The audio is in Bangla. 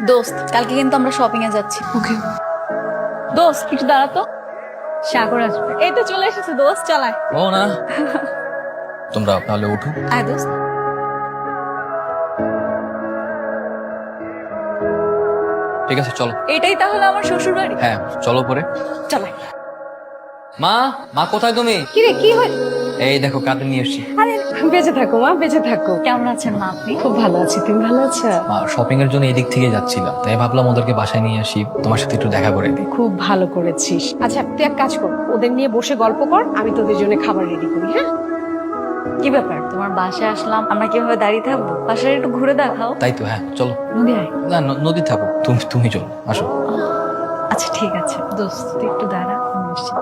দোস্ত কালকে কিন্তু আমরা শপিং এ যাচ্ছি। ওকে। দোস্ত কিছু দাঁড়া তো, সাগর আসবে। এই তো চলে এসেছে দোস্ত, চালায়। ও না, তোমরা তাহলে উঠো। আয় দোস্ত। ঠিক আছে চলো। এটাই তাহলে আমার শ্বশুর বাড়ি। হ্যাঁ চলো পরে। চালায়। মা, মা কোথায় তুমি? কি রে, কি হয়? এই দেখো কাঁদে নিয়ে এসছি। আরে বেঁচে থাকো মা, বেঁচে থাকো। কেমন আছেন মা আপনি? খুব ভালো আছি, তুমি ভালো আছো? মা শপিং এর জন্য এদিক থেকে যাচ্ছিলাম, তাই ভাবলাম ওদেরকে বাসায় নিয়ে আসি, তোমার সাথে একটু দেখা করে দিই। খুব ভালো করেছিস। আচ্ছা তুই এক কাজ কর, ওদের নিয়ে বসে গল্প কর, আমি তোদের জন্য খাবার রেডি করি। হ্যাঁ, কি ব্যাপার, তোমার বাসায় আসলাম, আমরা কিভাবে দাঁড়িয়ে থাকবো? বাসায় একটু ঘুরে দেখাও। তাই তো, হ্যাঁ চলো। নদী আয়। না নদী থাকো, তুমি চলো, আসো। আচ্ছা ঠিক আছে দোস্ত, তুই একটু দাঁড়া, আমি আসছি।